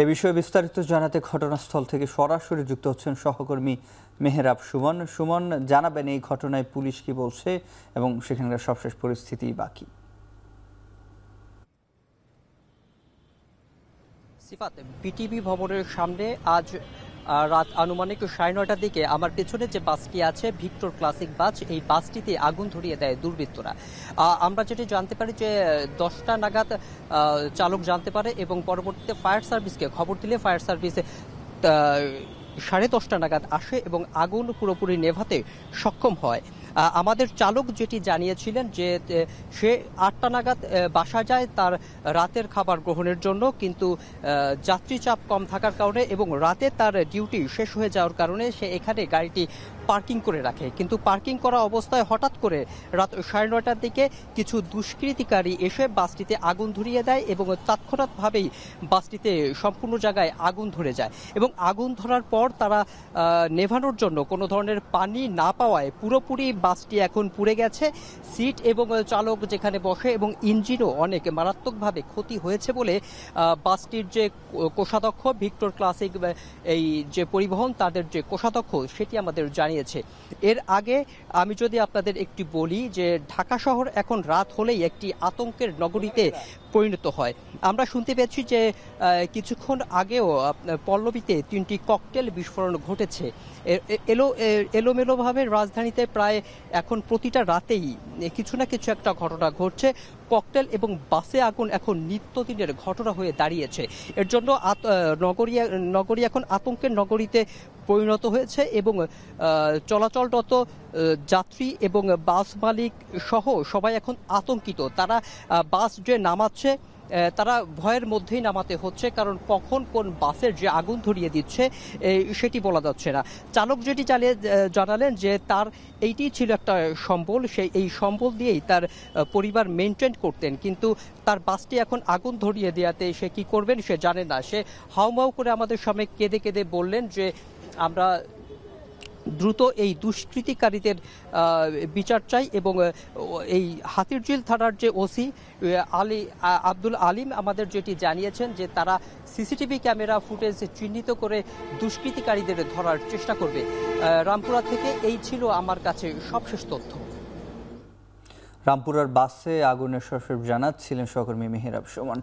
এ বিষয়ে বিস্তারিত জানাতে ঘটনাস্থল থেকে সরাসরি যুক্ত হচ্ছেন সহকর্মী মেহেরাব সুমন। সুমন, জানাবেন এই ঘটনায় পুলিশ কি বলছে এবং সেখানকার সবশেষ পরিস্থিতি বাকি। সিফাত, বিটিভি ভবনের সামনে আজ রাত আনুমানিক 9:30টার দিকে আমার পেছনে যে বাসটি আছে ভিক্টর ক্লাসিক বাস, এই বাসটিতে আগুন ধরিয়ে দেয় দুর্বৃত্তরা। আমরা যেটি জানতে পারি যে 10টা নাগাদ চালক জানতে পারে এবং পরবর্তীতে ফায়ার সার্ভিসকে খবর দিলে ফায়ার সার্ভিস 10:30 নাগাদ আসে এবং আগুন পুরোপুরি নেভাতে সক্ষম হয়। আমাদের চালক যেটি জানিয়েছিলেন যে সে 8টা নাগাদ বাসা যায় তার রাতের খাবার গ্রহণের জন্য, কিন্তু যাত্রী চাপ কম থাকার কারণে এবং রাতে তার ডিউটি শেষ হয়ে যাওয়ার কারণে সে এখানে গাড়িটি পার্কিং করে রাখে। কিন্তু পার্কিং করা অবস্থায় হঠাৎ করে রাত 9:30টার দিকে কিছু দুষ্কৃতিকারী এসে বাসটিতে আগুন ধরিয়ে দেয় এবং তৎক্ষণাৎভাবেই বাসটিতে সম্পূর্ণ জায়গায় আগুন ধরে যায় এবং আগুন ধরার পর তারা নেভানোর জন্য কোনো ধরনের পানি না পাওয়ায় পুরোপুরি বাসটি এখন পুড়ে গেছে। সিট এবং চালক যেখানে বসে এবং ইঞ্জিনও অনেক মারাত্মকভাবে ক্ষতি হয়েছে বলে বাসটির যে কোষাধ্যক্ষ ভিক্টর ক্লাসিক এই যে পরিবহন তাদের যে কোষাধ্যক্ষ সেটি আমাদের জানিয়েছে। এর আগে আমি যদি আপনাদের একটি বলি যে ঢাকা শহর এখন রাত হলেই একটি আতঙ্কের নগরীতে পরিণত হয়। আমরা শুনতে পেয়েছি যে কিছুক্ষণ আগেও পল্লবীতে 3টি ককটেল বিস্ফোরণ ঘটেছে। এলোমেলোভাবে রাজধানীতে প্রায় এখন প্রতিটা রাতেই কিছু না কিছু একটা ঘটনা ঘটছে। ককটেল এবং বাসে আগুন এখন নিত্যদিনের ঘটনা হয়ে দাঁড়িয়েছে। এর জন্য নগরী এখন আতঙ্কের নগরীতে পরিণত হয়েছে এবং চলাচলরত যাত্রী এবং বাস মালিক সহ সবাই এখন আতঙ্কিত। তারা বাস যে নামাচ্ছে তারা ভয়ের মধ্যেই নামাতে হচ্ছে, কারণ কখন কোন বাসের যে আগুন ধরিয়ে দিচ্ছে সেটি বলা যাচ্ছে না। চালক যেটি জানালেন যে তার এইটি ছিল একটা সম্বল, এই সম্বল দিয়েই তার পরিবার মেনটেন করতেন, কিন্তু তার বাসটি এখন আগুন ধরিয়ে দেওয়াতে সে কি করবেন সে জানে না। সে হাউমাউ করে আমাদের সামনে কেঁদে কেঁদে বললেন যে আমরা দ্রুত এই দুষ্কৃতিকারীদের বিচার চাই এবং এই হাতিরঝিল থানার যে ওসি আব্দুল আলিম আমাদের যেটি জানিয়েছেন যে তারা সিসিটিভি ক্যামেরা ফুটেজ চিহ্নিত করে দুষ্কৃতিকারীদের ধরার চেষ্টা করবে। রামপুরা থেকে এই ছিল আমার কাছে সবশেষ তথ্য। রামপুরার বাসে আগুনের সরাসরি জানাচ্ছিলেন সহকর্মী মেহেরাব সুমন।